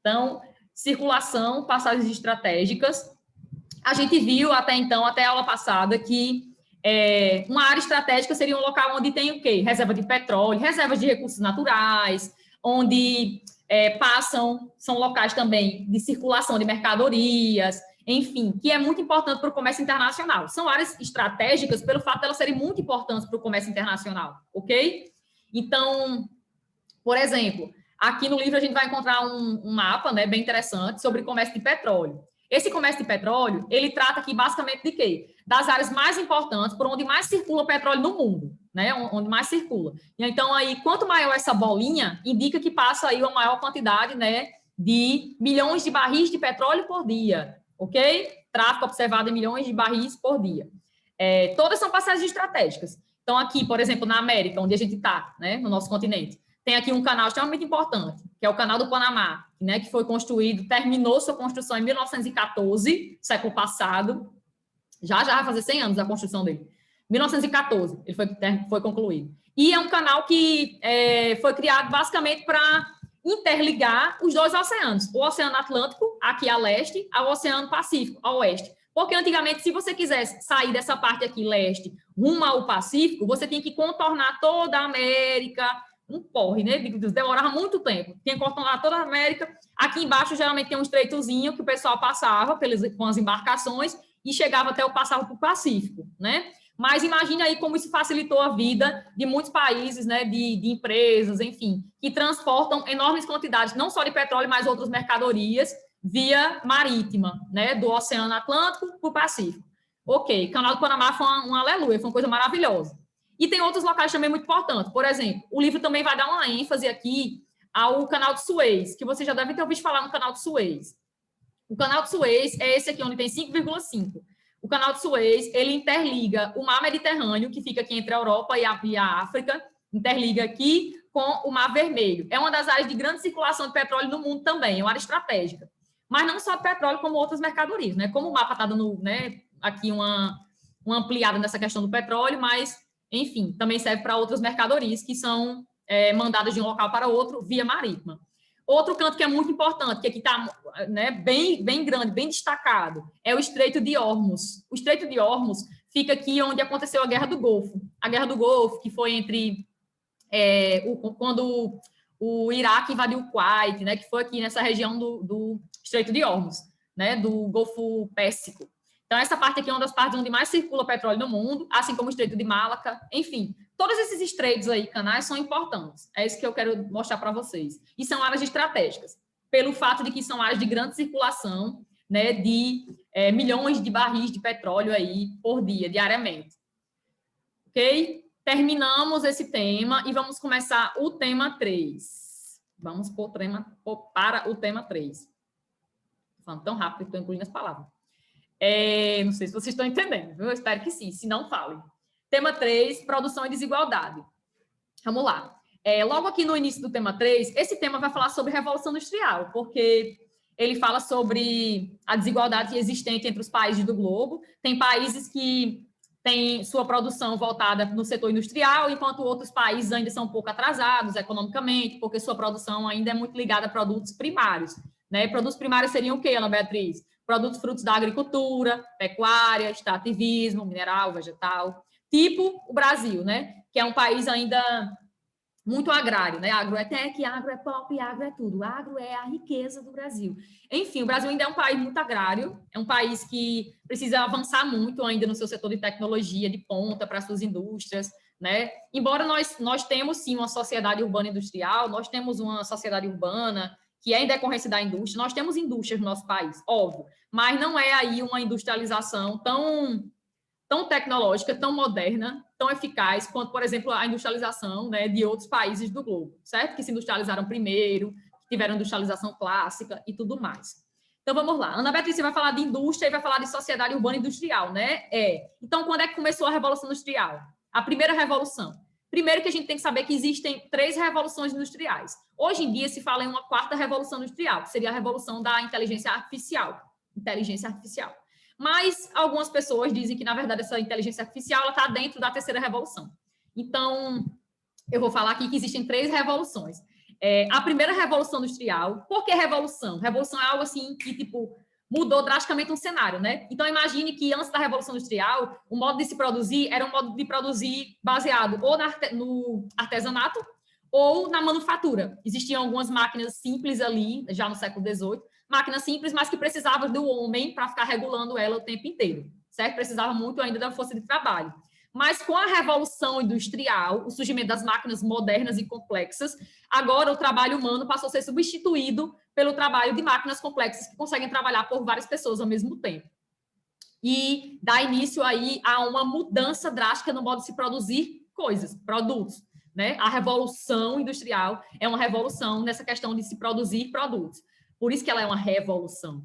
Então, circulação, passagens estratégicas. A gente viu até então, até a aula passada, que uma área estratégica seria um local onde tem o quê? Reserva de petróleo, reservas de recursos naturais, onde são locais também de circulação de mercadorias, enfim, que é muito importante para o comércio internacional. São áreas estratégicas pelo fato de elas serem muito importantes para o comércio internacional, ok? Então, por exemplo, aqui no livro a gente vai encontrar um mapa, né, bem interessante sobre comércio de petróleo. Esse comércio de petróleo, ele trata aqui basicamente de quê? Das áreas mais importantes, por onde mais circula o petróleo no mundo, né? Onde mais circula. Então, aí, quanto maior essa bolinha, indica que passa aí uma maior quantidade, né, de milhões de barris de petróleo por dia, ok? Tráfego observado em milhões de barris por dia. Todas são passagens estratégicas. Então, aqui, por exemplo, na América, onde a gente está, né, no nosso continente, tem aqui um canal extremamente importante, que é o Canal do Panamá, né, que foi construído, terminou sua construção em 1914, século passado, já vai fazer 100 anos a construção dele. 1914, ele foi concluído. E é um canal que foi criado basicamente para interligar os dois oceanos, o Oceano Atlântico, aqui a leste, ao Oceano Pacífico, a oeste. Porque antigamente, se você quisesse sair dessa parte aqui leste rumo ao Pacífico, você tinha que contornar toda a América, um porre, né? Demorava muito tempo. Tinha que contornar toda a América. Aqui embaixo, geralmente, tem um estreitozinho que o pessoal passava com as embarcações e chegava até passava para o Pacífico, né? Mas imagine aí como isso facilitou a vida de muitos países, né? De empresas, enfim, que transportam enormes quantidades, não só de petróleo, mas outras mercadorias, via marítima, né? Do Oceano Atlântico para o Pacífico. Ok, Canal do Panamá foi uma aleluia, foi uma coisa maravilhosa. E tem outros locais também muito importantes. Por exemplo, o livro também vai dar uma ênfase aqui ao Canal de Suez, que você já deve ter ouvido falar no Canal de Suez. O Canal de Suez é esse aqui, onde tem 5,5. O Canal de Suez, ele interliga o Mar Mediterrâneo, que fica aqui entre a Europa e a África, interliga aqui com o Mar Vermelho. É uma das áreas de grande circulação de petróleo no mundo também, é uma área estratégica. Mas não só de petróleo, como outras mercadorias, né? Como o mapa está dando, né, aqui uma ampliada nessa questão do petróleo, mas, enfim, também serve para outras mercadorias que são mandadas de um local para outro via marítima. Outro canto que é muito importante, que aqui está, né, bem grande, bem destacado, é o Estreito de Hormuz. O Estreito de Hormuz fica aqui onde aconteceu a Guerra do Golfo. A Guerra do Golfo, que foi entre quando o Iraque invadiu o Kuwait, né, que foi aqui nessa região do Estreito de Hormuz, né, do Golfo Pérsico. Então, essa parte aqui é uma das partes onde mais circula petróleo no mundo, assim como o Estreito de Malaca, enfim. Todos esses estreitos aí, canais, são importantes. É isso que eu quero mostrar para vocês. E são áreas estratégicas, pelo fato de que são áreas de grande circulação, né, de milhões de barris de petróleo aí por dia, diariamente. Ok? Terminamos esse tema e vamos começar o tema 3. Vamos para o tema 3. Estou falando tão rápido que estou engolindo as palavras. Não sei se vocês estão entendendo, viu? Eu espero que sim, se não, falem. Tema 3, produção e desigualdade. Vamos lá. Logo aqui no início do tema 3, esse tema vai falar sobre Revolução Industrial, porque ele fala sobre a desigualdade existente entre os países do globo. Tem países que têm sua produção voltada no setor industrial, enquanto outros países ainda são um pouco atrasados economicamente, porque sua produção ainda é muito ligada a produtos primários, né? Produtos primários seriam o quê, Ana Beatriz? Produtos frutos da agricultura, pecuária, extrativismo, mineral, vegetal, tipo o Brasil, né? Que é um país ainda muito agrário, né? Agro é tech, agro é pop, agro é tudo. Agro é a riqueza do Brasil. Enfim, o Brasil ainda é um país muito agrário, é um país que precisa avançar muito ainda no seu setor de tecnologia, de ponta para suas indústrias, né? Embora nós temos, sim, uma sociedade urbana industrial, nós temos uma sociedade urbana que é em decorrência da indústria, nós temos indústrias no nosso país, óbvio, mas não é aí uma industrialização tão tecnológica, tão moderna, tão eficaz quanto, por exemplo, a industrialização, né, de outros países do globo, certo? Que se industrializaram primeiro, que tiveram industrialização clássica e tudo mais. Então, vamos lá. Ana Beatriz vai falar de indústria e vai falar de sociedade urbana e industrial, né? Então, quando é que começou a Revolução Industrial? A primeira revolução. Primeiro que a gente tem que saber que existem 3 revoluções industriais. Hoje em dia se fala em uma 4ª revolução industrial, que seria a revolução da inteligência artificial. Mas algumas pessoas dizem que, na verdade, essa inteligência artificial está dentro da 3ª revolução. Então, eu vou falar aqui que existem 3 revoluções. A primeira revolução industrial. Por que revolução? Revolução é algo assim que, tipo, mudou drasticamente um cenário, né? Então, imagine que antes da Revolução Industrial, o modo de se produzir era um modo de produzir baseado ou no artesanato ou na manufatura. Existiam algumas máquinas simples ali, já no século XVIII, máquinas simples, mas que precisavam do homem para ficar regulando ela o tempo inteiro, certo? Precisava muito ainda da força de trabalho. Mas com a Revolução Industrial, o surgimento das máquinas modernas e complexas, agora o trabalho humano passou a ser substituído pelo trabalho de máquinas complexas que conseguem trabalhar por várias pessoas ao mesmo tempo. E dá início aí a uma mudança drástica no modo de se produzir coisas, produtos, né? A Revolução Industrial é uma revolução nessa questão de se produzir produtos. Por isso que ela é uma revolução.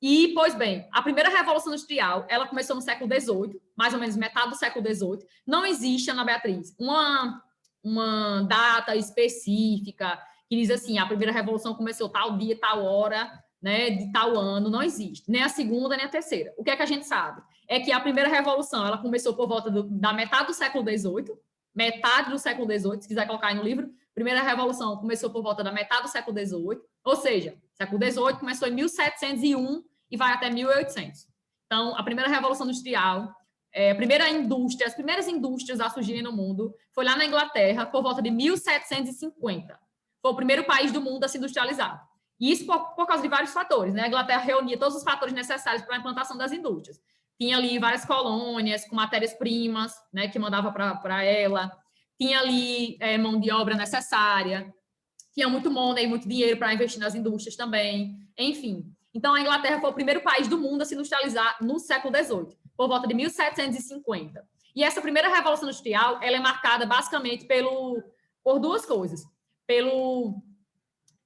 E, pois bem, a primeira Revolução Industrial, ela começou no século XVIII, mais ou menos metade do século XVIII. Não existe, Ana Beatriz, uma data específica que diz assim, a primeira Revolução começou tal dia, tal hora, né, de tal ano, não existe. Nem a segunda, nem a terceira. O que é que a gente sabe? É que a primeira Revolução, ela começou por volta da metade do século XVIII, metade do século XVIII, se quiser colocar aí no livro, primeira Revolução começou por volta da metade do século XVIII, ou seja, século XVIII começou em 1701, e vai até 1800. Então, a primeira Revolução Industrial, a primeira indústria, as primeiras indústrias a surgirem no mundo, foi lá na Inglaterra, por volta de 1750. Foi o primeiro país do mundo a se industrializar. E isso por causa de vários fatores, né? A Inglaterra reunia todos os fatores necessários para a implantação das indústrias. Tinha ali várias colônias com matérias-primas, né, que mandava para ela. Tinha ali mão de obra necessária. Tinha muito money, muito dinheiro para investir nas indústrias também. Enfim. Então, a Inglaterra foi o primeiro país do mundo a se industrializar no século XVIII, por volta de 1750. E essa primeira Revolução Industrial, ela é marcada basicamente por duas coisas.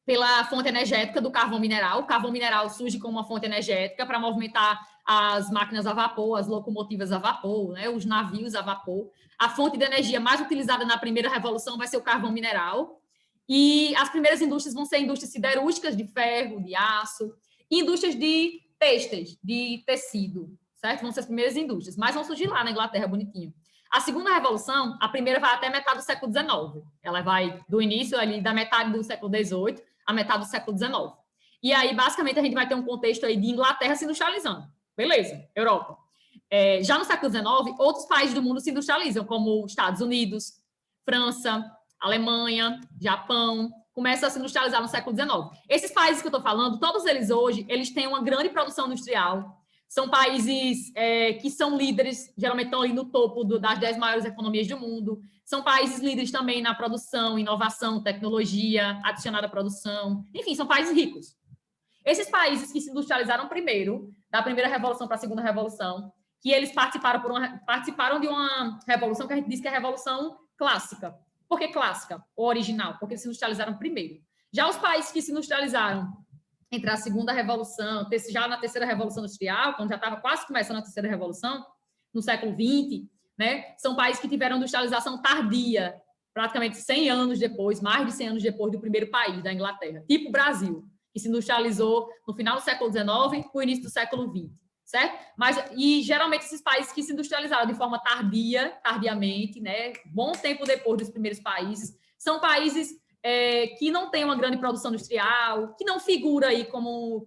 Pela fonte energética do carvão mineral. O carvão mineral surge como uma fonte energética para movimentar as máquinas a vapor, as locomotivas a vapor, né, os navios a vapor. A fonte de energia mais utilizada na primeira revolução vai ser o carvão mineral. E as primeiras indústrias vão ser indústrias siderúrgicas de ferro, de aço, e indústrias de têxteis, de tecido, certo? Vão ser as primeiras indústrias, mas vão surgir lá na Inglaterra, bonitinho. A segunda revolução, a primeira vai até metade do século XIX. Ela vai do início ali da metade do século XVIII à metade do século XIX. E aí, basicamente, a gente vai ter um contexto aí de Inglaterra se industrializando. Beleza, Europa. Já no século XIX, outros países do mundo se industrializam, como Estados Unidos, França, Alemanha, Japão, começam a se industrializar no século XIX. Esses países que eu estou falando, todos eles hoje, eles têm uma grande produção industrial, são países que são líderes, geralmente estão ali no topo das 10 maiores economias do mundo, são países líderes também na produção, inovação, tecnologia, adicionada à produção, enfim, são países ricos. Esses países que se industrializaram primeiro, da primeira revolução para a segunda revolução, que eles participaram de uma revolução que a gente diz que é a revolução clássica. Por que clássica ou original? Porque eles se industrializaram primeiro. Já os países que se industrializaram entre a segunda revolução, já na terceira revolução industrial, quando já estava quase começando a terceira revolução, no século XX, né, são países que tiveram industrialização tardia, praticamente 100 anos depois, mais de 100 anos depois do primeiro país, da Inglaterra, tipo o Brasil, que se industrializou no final do século XIX e no início do século XX, certo? E geralmente esses países que se industrializaram de forma tardiamente, né, bom tempo depois dos primeiros países, são países que não têm uma grande produção industrial, que não figura aí como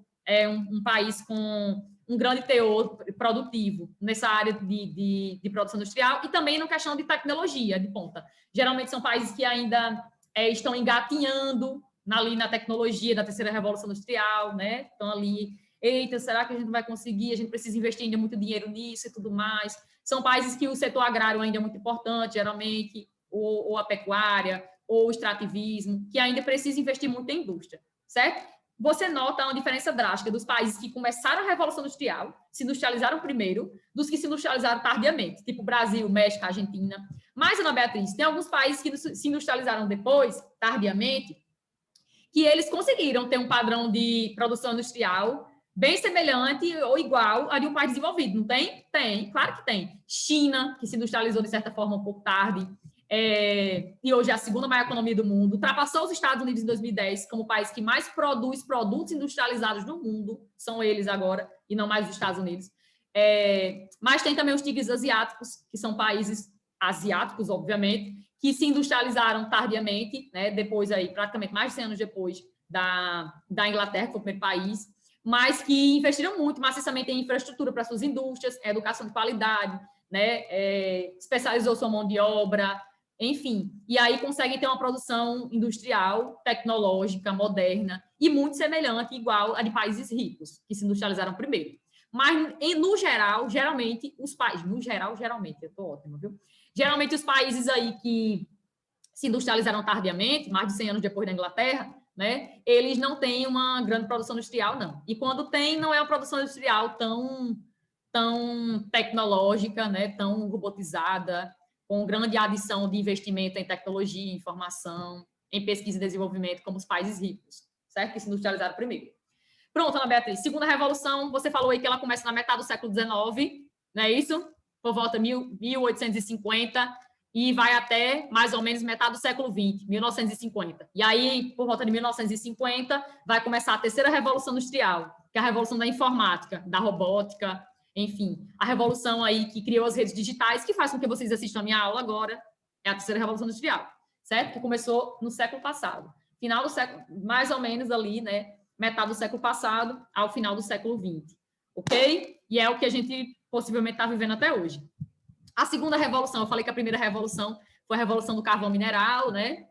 um país com um grande teor produtivo nessa área de produção industrial e também na questão de tecnologia de ponta. Geralmente são países que ainda estão engatinhando ali na tecnologia da terceira revolução industrial, né? Estão ali, eita, será que a gente vai conseguir? A gente precisa investir ainda muito dinheiro nisso e tudo mais. São países que o setor agrário ainda é muito importante, geralmente, ou a pecuária, ou o extrativismo, que ainda precisa investir muito em indústria, certo? Você nota uma diferença drástica dos países que começaram a Revolução Industrial, se industrializaram primeiro, dos que se industrializaram tardiamente, tipo Brasil, México, Argentina. Mas, Ana Beatriz, tem alguns países que se industrializaram depois, tardiamente, que eles conseguiram ter um padrão de produção industrial bem semelhante ou igual a de um país desenvolvido, não tem? Tem, claro que tem. China, que se industrializou de certa forma um pouco tarde, e hoje é a segunda maior economia do mundo, ultrapassou os Estados Unidos em 2010 como o país que mais produz produtos industrializados no mundo, são eles agora, e não mais os Estados Unidos. Mas tem também os tigres asiáticos, que são países asiáticos, obviamente, que se industrializaram tardiamente, né, depois aí, praticamente mais de 100 anos depois da Inglaterra, que foi o primeiro país, mas que investiram muito maciçamente em infraestrutura para suas indústrias, educação de qualidade, né, especializou sua mão de obra, enfim, e aí conseguem ter uma produção industrial, tecnológica, moderna e muito semelhante, igual a de países ricos, que se industrializaram primeiro. Mas, no geral, geralmente, os países... No geral, geralmente, eu estou ótima, viu? Geralmente, os países aí que se industrializaram tardiamente, mais de 100 anos depois da Inglaterra, né, eles não têm uma grande produção industrial, não. E quando tem, não é uma produção industrial tão tecnológica, né, tão robotizada, com grande adição de investimento em tecnologia, informação, em pesquisa e desenvolvimento, como os países ricos, certo? Que se industrializaram primeiro. Pronto, Ana Beatriz. Segunda revolução, você falou aí que ela começa na metade do século XIX, não é isso? Por volta de 1850, e vai até mais ou menos metade do século XX, 1950. E aí, por volta de 1950, vai começar a terceira revolução industrial, que é a revolução da informática, da robótica, enfim, a revolução aí que criou as redes digitais, que faz com que vocês assistam a minha aula agora, é a terceira revolução industrial, certo? Que começou no século passado. Final do século, mais ou menos ali, né? Metade do século passado ao final do século XX, ok? E é o que a gente possivelmente está vivendo até hoje. A segunda revolução, eu falei que a primeira revolução foi a revolução do carvão mineral, né?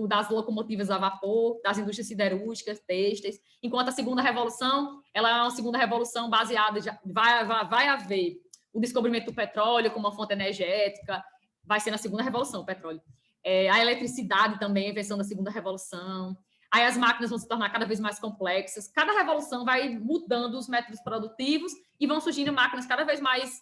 Das locomotivas a vapor, das indústrias siderúrgicas, têxteis, enquanto a segunda revolução, ela é uma segunda revolução baseada, vai haver o descobrimento do petróleo como uma fonte energética, vai ser na segunda revolução o petróleo. A eletricidade também, a invenção da segunda revolução, aí as máquinas vão se tornar cada vez mais complexas, cada revolução vai mudando os métodos produtivos e vão surgindo máquinas cada vez mais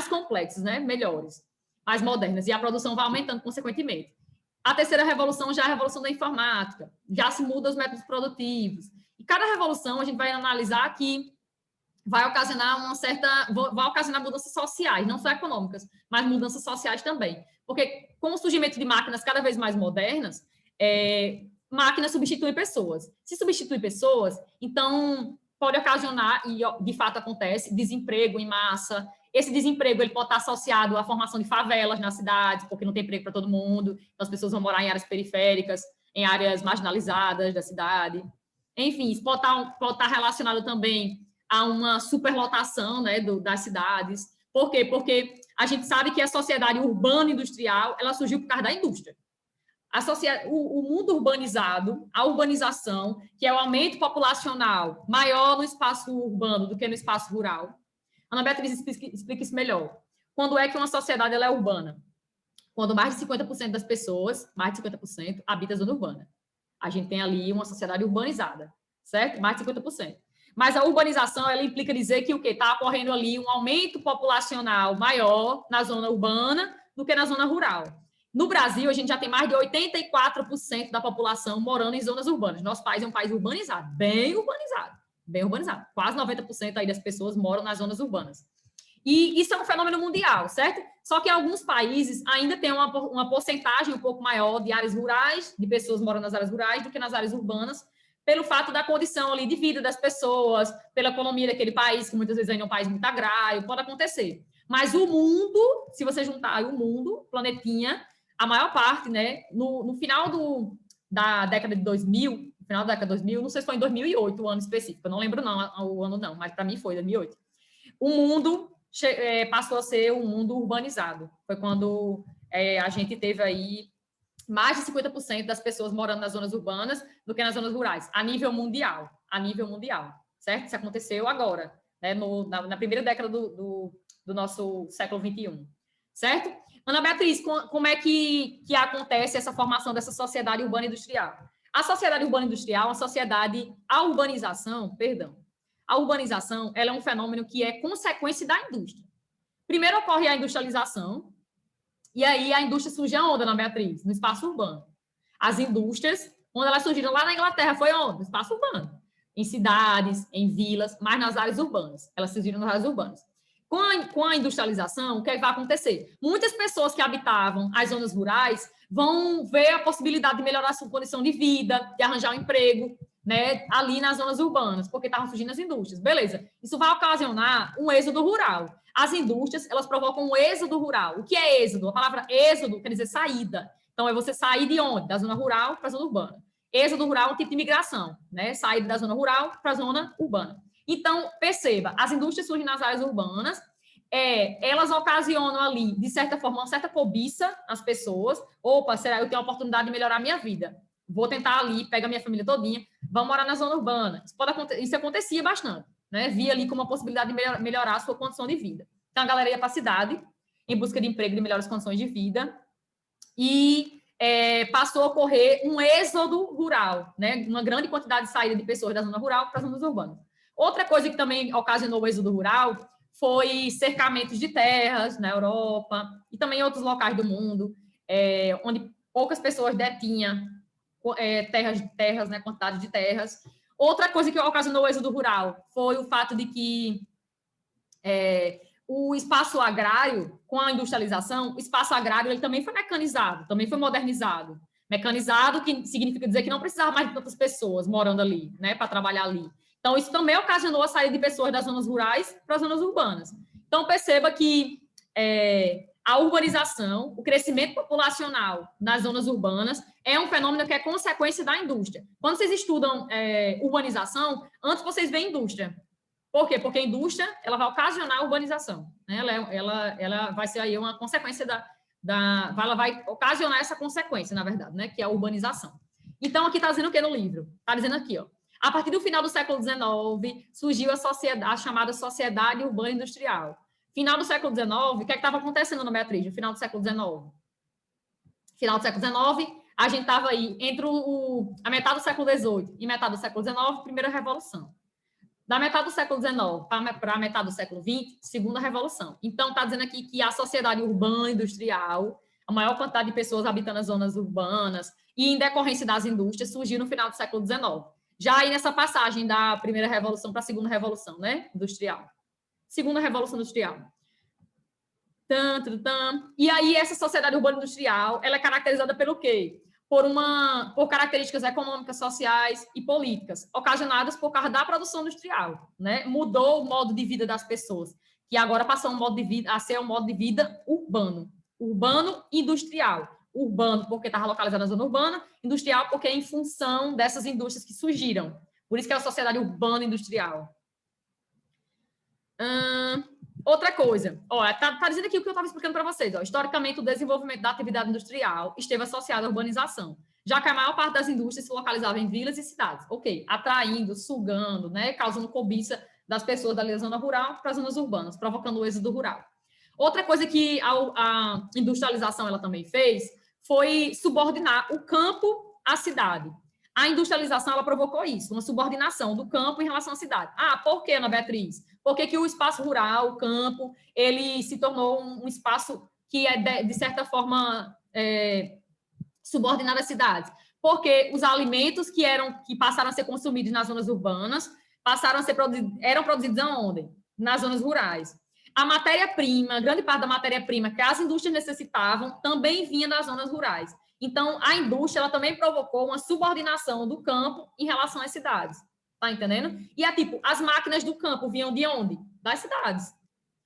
complexas, né? Melhores, mais modernas, e a produção vai aumentando consequentemente. A terceira revolução já é a revolução da informática, já se muda os métodos produtivos. E cada revolução a gente vai analisar que vai ocasionar mudanças sociais, não só econômicas, mas mudanças sociais também. Porque com o surgimento de máquinas cada vez mais modernas, máquinas substituem pessoas. Se substitui pessoas, então pode ocasionar, e de fato acontece, desemprego em massa. Esse desemprego ele pode estar associado à formação de favelas nas cidades, porque não tem emprego para todo mundo, então as pessoas vão morar em áreas periféricas, em áreas marginalizadas da cidade. Enfim, isso pode estar relacionado também a uma superlotação, né, das cidades. Por quê? Porque a gente sabe que a sociedade urbana industrial ela surgiu por causa da indústria. O mundo urbanizado, a urbanização, que é o aumento populacional maior no espaço urbano do que no espaço rural. Ana Beatriz explica isso melhor. Quando é que uma sociedade ela é urbana? Quando mais de 50% das pessoas, mais de 50%, habitam a zona urbana. A gente tem ali uma sociedade urbanizada, certo? Mais de 50%. Mas a urbanização, ela implica dizer que o quê? Está ocorrendo ali um aumento populacional maior na zona urbana do que na zona rural. No Brasil, a gente já tem mais de 84% da população morando em zonas urbanas. Nosso país é um país urbanizado, bem urbanizado. Bem urbanizado. Quase 90% aí das pessoas moram nas zonas urbanas. E isso é um fenômeno mundial, certo? Só que alguns países ainda têm uma porcentagem um pouco maior de áreas rurais, de pessoas morando nas áreas rurais, do que nas áreas urbanas, pelo fato da condição ali de vida das pessoas, pela economia daquele país, que muitas vezes ainda é um país muito agrário, pode acontecer. Mas o mundo, se você juntar o mundo, planetinha, a maior parte, né, no final da década de 2000, no final da década de 2000, não sei se foi em 2008 o ano específico, eu não lembro o ano não, mas para mim foi 2008. O mundo passou a ser um mundo urbanizado. Foi quando a gente teve aí mais de 50% das pessoas morando nas zonas urbanas do que nas zonas rurais, a nível mundial, certo? Isso aconteceu agora, né, na primeira década do nosso século XXI, certo? Ana Beatriz, como é que acontece essa formação dessa sociedade urbana industrial? A sociedade urbana industrial, a urbanização, ela é um fenômeno que é consequência da indústria. Primeiro ocorre a industrialização, e aí a indústria surge aonde, Ana Beatriz? No espaço urbano. As indústrias, quando elas surgiram lá na Inglaterra, foi onde? No espaço urbano. Em cidades, em vilas, mas nas áreas urbanas. Elas surgiram nas áreas urbanas. Com a industrialização, o que vai acontecer? Muitas pessoas que habitavam as zonas rurais vão ver a possibilidade de melhorar a sua condição de vida, de arranjar um emprego, né, ali nas zonas urbanas, porque estavam surgindo as indústrias. Beleza. Isso vai ocasionar um êxodo rural. As indústrias, elas provocam o êxodo rural. O que é êxodo? A palavra êxodo quer dizer saída. Então, é você sair de onde? Da zona rural para a zona urbana. Êxodo rural é um tipo de migração, né? Saída da zona rural para a zona urbana. Então, perceba, as indústrias surgem nas áreas urbanas, elas ocasionam ali, de certa forma, uma certa cobiça às pessoas. Opa, será que eu tenho a oportunidade de melhorar a minha vida? Vou tentar ali, pega a minha família todinha, vamos morar na zona urbana. Isso acontecia bastante, né? Via ali como uma possibilidade de melhorar a sua condição de vida. Então, a galera ia para a cidade em busca de emprego, de melhores condições de vida, e passou a ocorrer um êxodo rural, né? Uma grande quantidade de saída de pessoas da zona rural para as zonas urbanas. Outra coisa que também ocasionou o êxodo rural foi cercamentos de terras na Europa e também em outros locais do mundo, onde poucas pessoas detinham terras, né, quantidade de terras. Outra coisa que ocasionou o êxodo rural foi o fato de que o espaço agrário, com a industrialização, o espaço agrário ele também foi mecanizado, também foi modernizado. Mecanizado, que significa dizer que não precisava mais de tantas pessoas morando ali, né, para trabalhar ali. Então, isso também ocasionou a saída de pessoas das zonas rurais para as zonas urbanas. Então, perceba que a urbanização, o crescimento populacional nas zonas urbanas é um fenômeno que é consequência da indústria. Quando vocês estudam urbanização, antes vocês veem indústria. Por quê? Porque a indústria ela vai ocasionar a urbanização. Né? Ela vai ser aí uma consequência ela vai ocasionar essa consequência, na verdade, né? Que é a urbanização. Então, aqui está dizendo o que no livro? Está dizendo aqui, ó. A partir do final do século XIX, surgiu a chamada sociedade urbana industrial. Final do século XIX, o que estava acontecendo no Beatriz, no final do século XIX? Final do século XIX, a gente estava aí entre a metade do século XVIII e metade do século XIX, primeira revolução. Da metade do século XIX para a metade do século XX, segunda revolução. Então, está dizendo aqui que a sociedade urbana industrial, a maior quantidade de pessoas habitando as zonas urbanas e em decorrência das indústrias, surgiu no final do século XIX. Já aí nessa passagem da primeira revolução para a segunda revolução, né? Industrial. Segunda revolução industrial. E aí essa sociedade urbana industrial, ela é caracterizada pelo quê? Por características econômicas, sociais e políticas, ocasionadas por causa da produção industrial, né? Mudou o modo de vida das pessoas, que agora passou a ser um modo de vida urbano, urbano-industrial. Urbano porque estava localizado na zona urbana, industrial porque é em função dessas indústrias que surgiram. Por isso que é a sociedade urbana-industrial. Outra coisa, tá dizendo aqui o que eu estava explicando para vocês. Historicamente, o desenvolvimento da atividade industrial esteve associado à urbanização, já que a maior parte das indústrias se localizava em vilas e cidades. Ok, atraindo, sugando, né, causando cobiça das pessoas da zona rural para as zonas urbanas, provocando o êxodo rural. Outra coisa que a industrialização ela também fez foi subordinar o campo à cidade. A industrialização ela provocou isso, uma subordinação do campo em relação à cidade. Por que, Ana Beatriz? Porque o espaço rural, o campo, ele se tornou um espaço que é, de certa forma, subordinado às cidades. Porque os alimentos que passaram a ser consumidos nas zonas urbanas eram produzidos aonde? Nas zonas rurais. A matéria-prima, grande parte da matéria-prima que as indústrias necessitavam, também vinha das zonas rurais. Então, a indústria ela também provocou uma subordinação do campo em relação às cidades. Tá entendendo? E as máquinas do campo vinham de onde? Das cidades.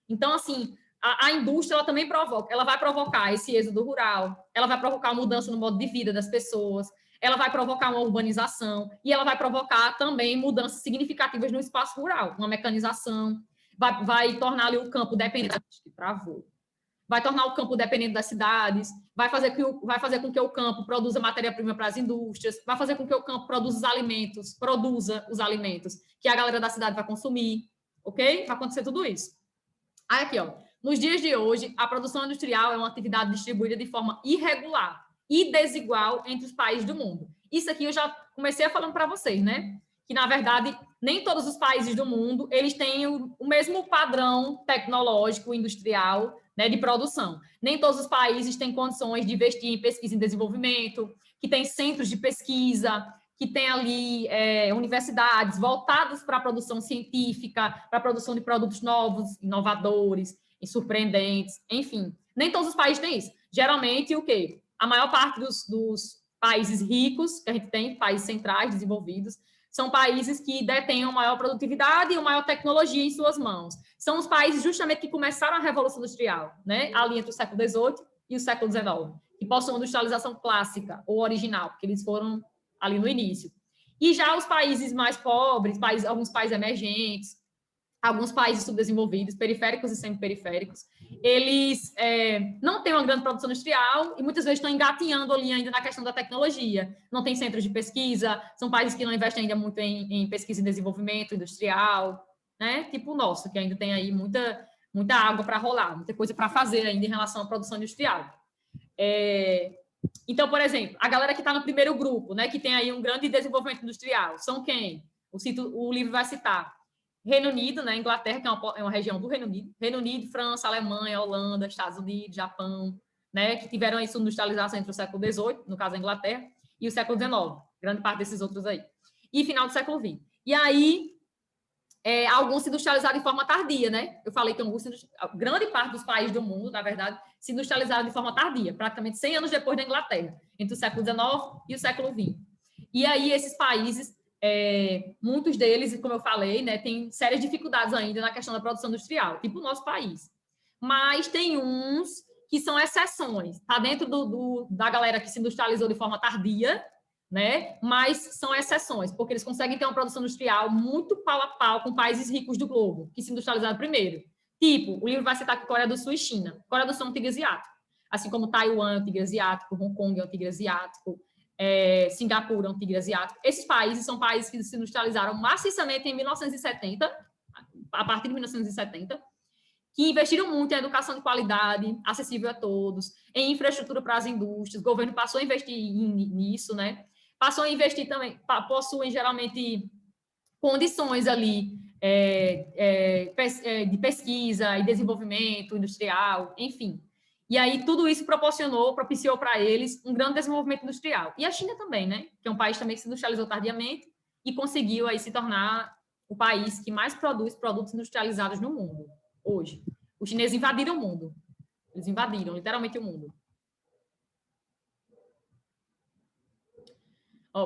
Então, assim, a indústria ela também vai provocar esse êxodo rural, ela vai provocar uma mudança no modo de vida das pessoas, ela vai provocar uma urbanização e ela vai provocar também mudanças significativas no espaço rural, uma mecanização, vai tornar ali o campo dependente. Travou. Vai tornar o campo dependente das cidades, vai fazer com que o campo produza matéria-prima para as indústrias, vai fazer com que o campo produza os alimentos que a galera da cidade vai consumir, ok? Vai acontecer tudo isso. Aí aqui, ó, nos dias de hoje, a produção industrial é uma atividade distribuída de forma irregular e desigual entre os países do mundo. Isso aqui eu já comecei falando para vocês, né? Que, na verdade, nem todos os países do mundo eles têm o mesmo padrão tecnológico, industrial, né, de produção. Nem todos os países têm condições de investir em pesquisa e desenvolvimento, que tem centros de pesquisa, que tem ali universidades voltadas para a produção científica, para a produção de produtos novos, inovadores e surpreendentes, enfim. Nem todos os países têm isso. Geralmente, o quê? A maior parte dos países ricos que a gente tem, países centrais, desenvolvidos, são países que detêm a maior produtividade e a maior tecnologia em suas mãos. São os países justamente que começaram a Revolução Industrial, né? Ali entre o século XVIII e o século XIX, que possuem industrialização clássica ou original, porque eles foram ali no início. E já os países mais pobres, alguns países emergentes, alguns países subdesenvolvidos, periféricos e semi-periféricos, eles não têm uma grande produção industrial e muitas vezes estão engatinhando ali ainda na questão da tecnologia. Não tem centros de pesquisa, são países que não investem ainda muito em pesquisa e desenvolvimento industrial, né? Tipo o nosso, que ainda tem aí muita água para rolar, muita coisa para fazer ainda em relação à produção industrial. Então, por exemplo, a galera que está no primeiro grupo, né, que tem aí um grande desenvolvimento industrial, são quem? O livro vai citar Reino Unido, né, Inglaterra, que é uma região do Reino Unido, França, Alemanha, Holanda, Estados Unidos, Japão, né, que tiveram isso industrialização entre o século XVIII, no caso a Inglaterra, e o século XIX, grande parte desses outros aí, e final do século XX. E aí, alguns se industrializaram de forma tardia, né? Eu falei que grande parte dos países do mundo, na verdade, se industrializaram de forma tardia, praticamente 100 anos depois da Inglaterra, entre o século XIX e o século XX. E aí, esses países, muitos deles, como eu falei, né, têm sérias dificuldades ainda na questão da produção industrial, tipo o nosso país. Mas tem uns que são exceções, tá dentro da galera que se industrializou de forma tardia, né? Mas são exceções, porque eles conseguem ter uma produção industrial muito pau a pau com países ricos do globo, que se industrializaram primeiro. Tipo, o livro vai citar que Coreia do Sul e China. Coreia do Sul é um tigre asiático, assim como Taiwan é um tigre asiático, Hong Kong é um tigre asiático, Singapura é um tigre asiático. Esses países são países que se industrializaram maciçamente em 1970, a partir de 1970, que investiram muito em educação de qualidade, acessível a todos, em infraestrutura para as indústrias. O governo passou a investir nisso, né? Passou a investir também, possuem geralmente condições ali de pesquisa e desenvolvimento industrial, enfim. E aí tudo isso propiciou para eles um grande desenvolvimento industrial. E a China também, né? Que é um país também que se industrializou tardiamente e conseguiu aí se tornar o país que mais produz produtos industrializados no mundo hoje. Os chineses invadiram o mundo. Eles invadiram literalmente o mundo.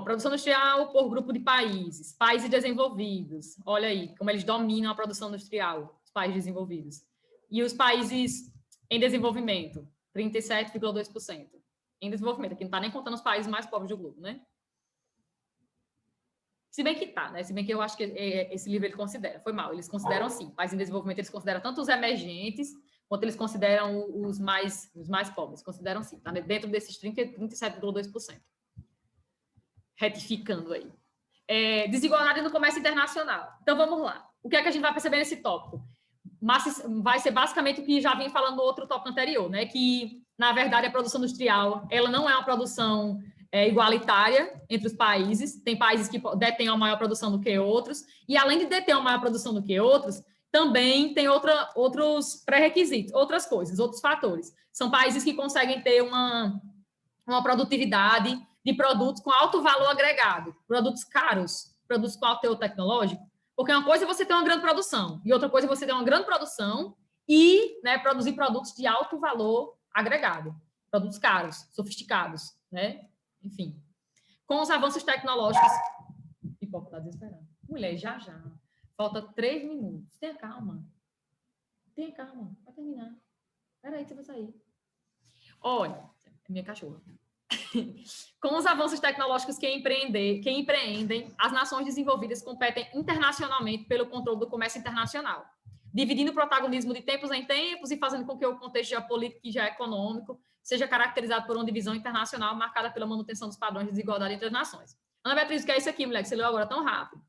Produção industrial por grupo de países. Países desenvolvidos. Olha aí, como eles dominam a produção industrial, os países desenvolvidos. E os países em desenvolvimento, 37,2%. Em desenvolvimento, aqui não está nem contando os países mais pobres do globo, né? Se bem que tá, né? Se bem que eu acho que esse livro ele considera. Foi mal, eles consideram sim. Países em desenvolvimento, eles consideram tanto os emergentes, quanto eles consideram os mais pobres. Consideram sim, tá dentro desses 37,2%. Retificando aí. Desigualdade no comércio internacional. Então, vamos lá. O que é que a gente vai perceber nesse tópico? Mas vai ser basicamente o que já vim falando no outro tópico anterior, né? Que, na verdade, a produção industrial, ela não é uma produção igualitária entre os países. Tem países que detêm uma maior produção do que outros. E, além de deter uma maior produção do que outros, também tem outros pré-requisitos, outras coisas, outros fatores. São países que conseguem ter uma produtividade de produtos com alto valor agregado, produtos caros, produtos com alto teor tecnológico, porque uma coisa é você ter uma grande produção, e outra coisa é você ter uma grande produção e, né, produzir produtos de alto valor agregado, produtos caros, sofisticados, né? Enfim. Com os avanços tecnológicos... Pipoca está desesperando. Mulher, já. Falta 3 minutos. Tenha calma. Vai terminar. Espera aí, você vai sair. Olha, minha cachorra. Com os avanços tecnológicos que empreendem, as nações desenvolvidas competem internacionalmente pelo controle do comércio internacional, dividindo o protagonismo de tempos em tempos e fazendo com que o contexto geopolítico e geoeconômico seja caracterizado por uma divisão internacional marcada pela manutenção dos padrões de desigualdade entre as nações. Ana Beatriz, o que é isso aqui, mulher, que você leu agora tão rápido?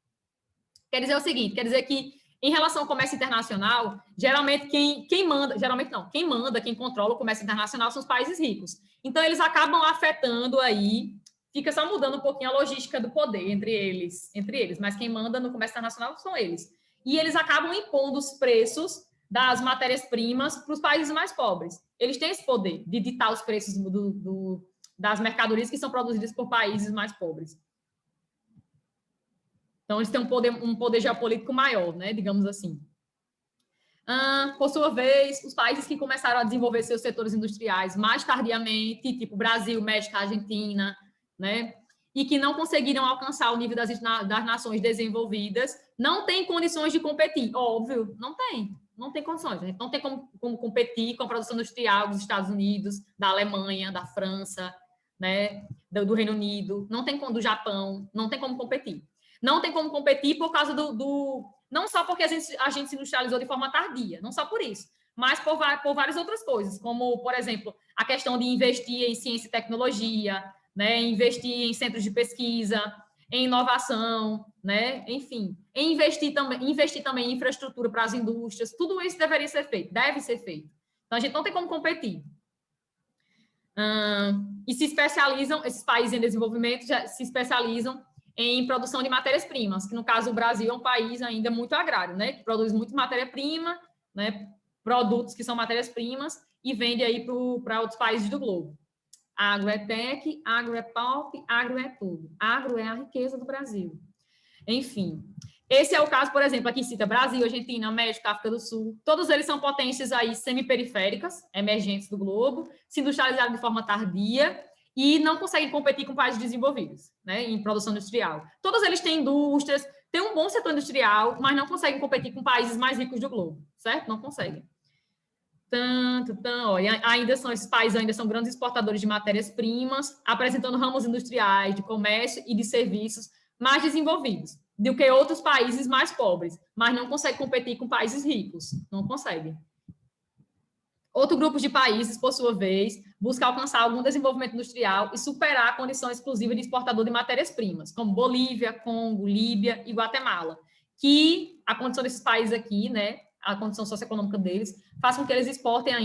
Quer dizer o seguinte, quer dizer que, em relação ao comércio internacional, geralmente quem manda, quem controla o comércio internacional são os países ricos. Então, eles acabam afetando aí, fica só mudando um pouquinho a logística do poder entre eles, mas quem manda no comércio internacional são eles. E eles acabam impondo os preços das matérias-primas para os países mais pobres. Eles têm esse poder de ditar os preços das mercadorias que são produzidas por países mais pobres. Então, eles têm um poder geopolítico maior, né, digamos assim. Por sua vez, os países que começaram a desenvolver seus setores industriais mais tardiamente, tipo Brasil, México, Argentina, né, e que não conseguiram alcançar o nível das nações desenvolvidas, não têm condições de competir. Óbvio, não tem condições. A gente não tem como competir com a produção industrial dos Estados Unidos, da Alemanha, da França, né, do Reino Unido, não tem como, do Japão, não tem como competir. Não tem como competir por causa não só porque a gente se industrializou de forma tardia, não só por isso, mas por várias outras coisas, como, por exemplo, a questão de investir em ciência e tecnologia, né, investir em centros de pesquisa, em inovação, né, enfim, investir também em infraestrutura para as indústrias, tudo isso deveria ser feito, deve ser feito. Então, a gente não tem como competir. E se especializam, esses países em desenvolvimento já se especializam em produção de matérias-primas, que no caso o Brasil é um país ainda muito agrário, né, que produz muito matéria-prima, né, produtos que são matérias-primas e vende aí para outros países do globo. Agro é tech, agro é pulp, agro é tudo. Agro é a riqueza do Brasil. Enfim, esse é o caso, por exemplo, aqui cita Brasil, Argentina, México, África do Sul. Todos eles são potências aí semiperiféricas, emergentes do globo, se industrializaram de forma tardia e não conseguem competir com países desenvolvidos, né, em produção industrial. Todos eles têm indústrias, têm um bom setor industrial, mas não conseguem competir com países mais ricos do globo, certo? Não conseguem. Esses países ainda são grandes exportadores de matérias-primas, apresentando ramos industriais, de comércio e de serviços mais desenvolvidos do que outros países mais pobres, mas não conseguem competir com países ricos, não conseguem. Outro grupo de países, por sua vez, busca alcançar algum desenvolvimento industrial e superar a condição exclusiva de exportador de matérias-primas, como Bolívia, Congo, Líbia e Guatemala, que a condição desses países aqui, né, a condição socioeconômica deles, faz com que eles exportem ainda